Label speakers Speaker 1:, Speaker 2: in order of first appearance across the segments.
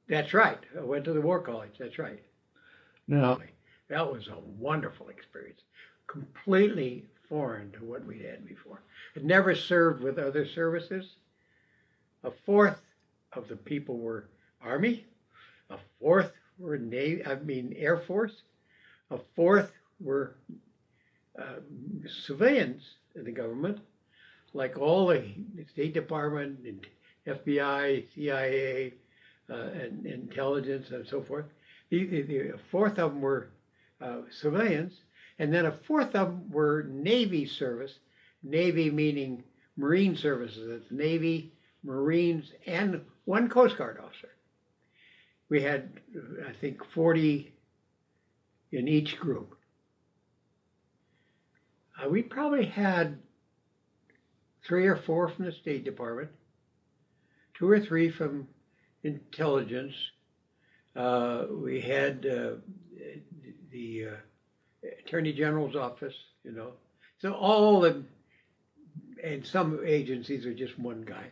Speaker 1: That's right. I went to the War College. That's right.
Speaker 2: Now,
Speaker 1: That was a wonderful experience. Completely foreign to what we'd had before. It never served with other services. A fourth of the people were Army. A fourth were Air Force. A fourth were uh, civilians in the government, like all the State Department and FBI, CIA, and intelligence and so forth. A fourth of them were civilians, and then a fourth of them were Navy service. Navy meaning Marine services. It's Navy, Marines, and one Coast Guard officer. We had, I think, 40 in each group. We probably had 3 or 4 from the State Department, 2 or 3 from intelligence. We had the Attorney General's office, you know. So all the, and some agencies are just one guy,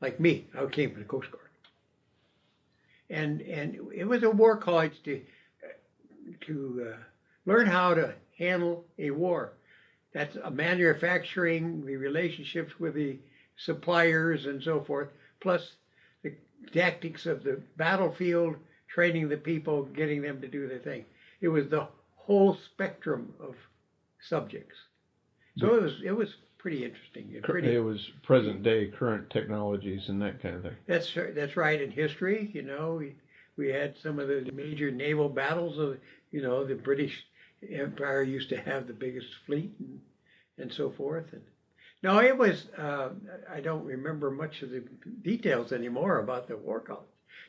Speaker 1: like me. I came from the Coast Guard. And it was a war college to learn how to handle a war. That's a manufacturing, the relationships with the suppliers and so forth, plus the tactics of the battlefield, training the people, getting them to do their thing. It was the whole spectrum of subjects. So it was pretty interesting.
Speaker 2: It was present day, current technologies and that kind of thing.
Speaker 1: That's right. In history, you know, we had some of the major naval battles of, you know, the British Empire used to have the biggest fleet and so forth. And no, it was, I don't remember much of the details anymore about the War College,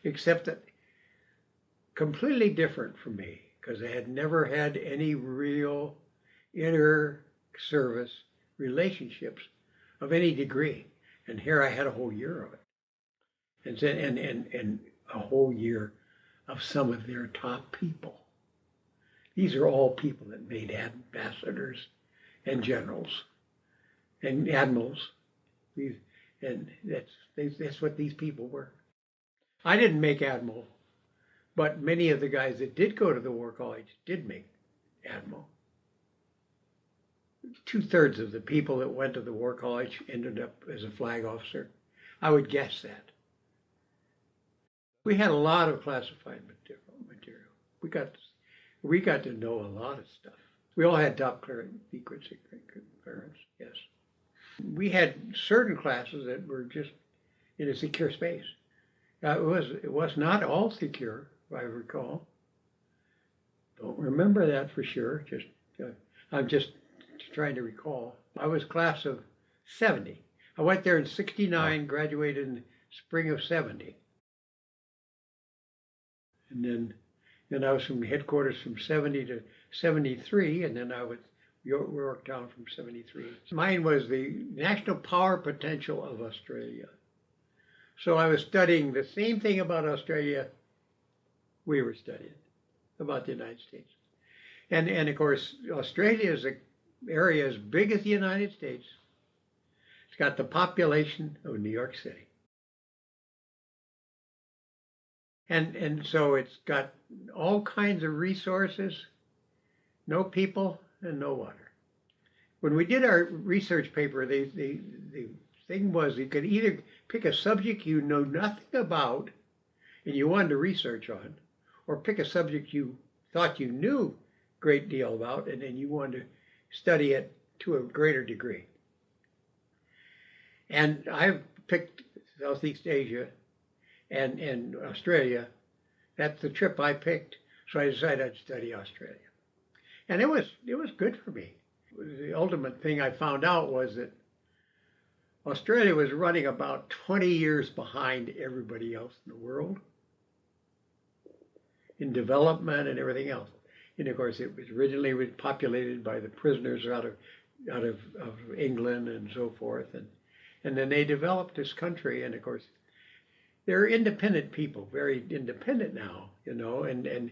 Speaker 1: except that completely different from me, because I had never had any real inter-service relationships of any degree. And here I had a whole year of it. And a whole year of some of their top people. These are all people that made ambassadors and generals and admirals. And that's what these people were. I didn't make admiral, but many of the guys that did go to the War College did make admiral. 2/3 of the people that went to the War College ended up as a flag officer. I would guess that. We had a lot of classified material. We got to know a lot of stuff. We all had top secret clearance, yes. We had certain classes that were just in a secure space. It was not all secure, if I recall. Don't remember that for sure. I'm just trying to recall. I was class of 70. I went there in 69, graduated in spring of 70. And then I was from headquarters from 70 to 73, and then I was Yorktown from 73. Mine was the national power potential of Australia. So I was studying the same thing about Australia we were studying about the United States. And of course, Australia is an area as big as the United States. It's got the population of New York City. And so it's got all kinds of resources, no people and no water. When we did our research paper, the thing was you could either pick a subject you know nothing about and you wanted to research on, or pick a subject you thought you knew a great deal about and then you wanted to study it to a greater degree. And I picked Southeast Asia and Australia. That's the trip I picked, so I decided I'd study Australia. And it was good for me. The ultimate thing I found out was that Australia was running about 20 years behind everybody else in the world in development and everything else. And of course, it was originally populated by the prisoners out of England and so forth, and then they developed this country. And of course, they're independent people, very independent now, you know. And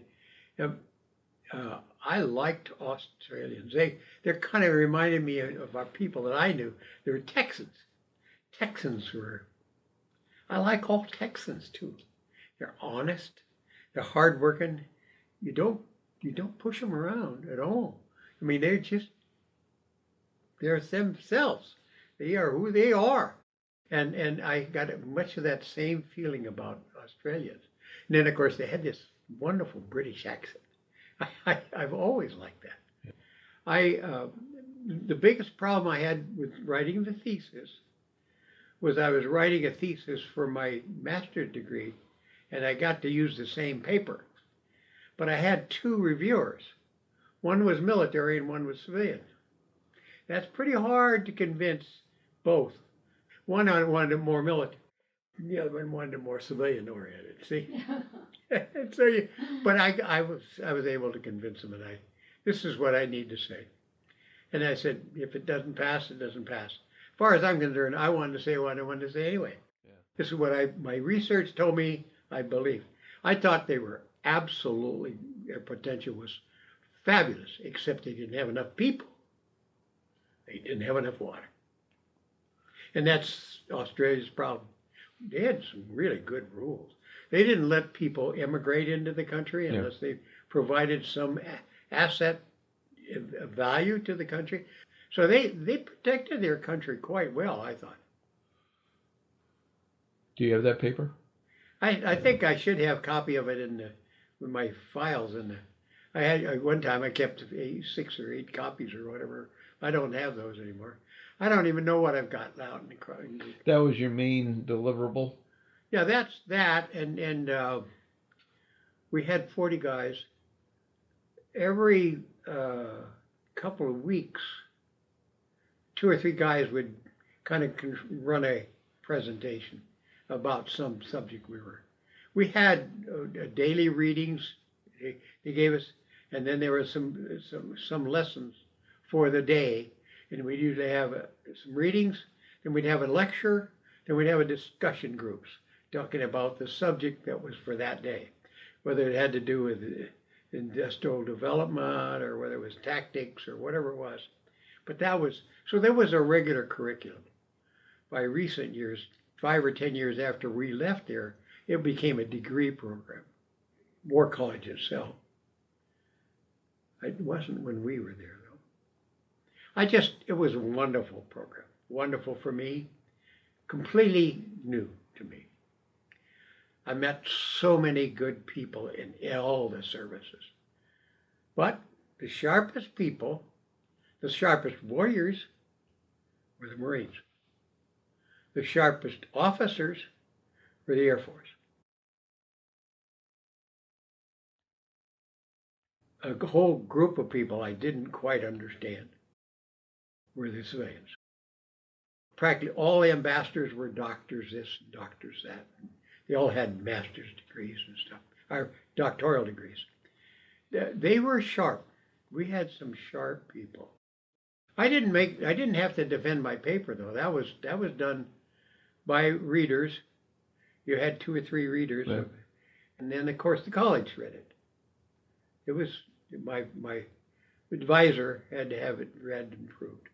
Speaker 1: I liked Australians. They're kind of reminded me of our people that I knew. They were Texans. I like all Texans too. They're honest. They're hardworking. You don't push them around at all. I mean, they're themselves. They are who they are. And I got much of that same feeling about Australians. And then, of course, they had this wonderful British accent. I've always liked that. The biggest problem I had with writing the thesis was I was writing a thesis for my master's degree, and I got to use the same paper. But I had two reviewers. One was military and one was civilian. That's pretty hard to convince both. One wanted more military, the other one wanted more civilian oriented. See, but I was able to convince them, and this is what I need to say. And I said, if it doesn't pass, it doesn't pass. As far as I'm concerned, I wanted to say what I wanted to say anyway. Yeah. This is what my research told me I believe. I thought they were absolutely, their potential was fabulous, except they didn't have enough people. They didn't have enough water. And that's Australia's problem. They had some really good rules. They didn't let people immigrate into the country unless they provided some asset value to the country. So they protected their country quite well, I thought.
Speaker 2: Do you have that paper?
Speaker 1: I think I should have a copy of it with my files in I had one time I kept 6 or 8 copies or whatever. I don't have those anymore. I don't even know what I've got out in the
Speaker 2: That was your main deliverable?
Speaker 1: Yeah, that's that, and we had 40 guys. Every couple of weeks, 2 or 3 guys would kind of run a presentation about some subject we had daily readings they gave us, and then there were some lessons for the day, and we'd usually have some readings, then we'd have a lecture, then we'd have a discussion groups talking about the subject that was for that day, whether it had to do with industrial development or whether it was tactics or whatever it was. But there was a regular curriculum. By recent years, 5 or 10 years after we left there, it became a degree program. War College itself. It wasn't when we were there, though. It was a wonderful program. Wonderful for me. Completely new to me. I met so many good people in all the services. But the sharpest people, the sharpest warriors, were the Marines. The sharpest officers were the Air Force. A whole group of people I didn't quite understand were the civilians. Practically all the ambassadors were doctors this, doctors that. They all had master's degrees and stuff, or doctoral degrees. They were sharp. We had some sharp people. I didn't have to defend my paper though. That was done by readers. You had 2 or 3 readers, yeah. And then of course the college read it. It was my advisor had to have it read and proved.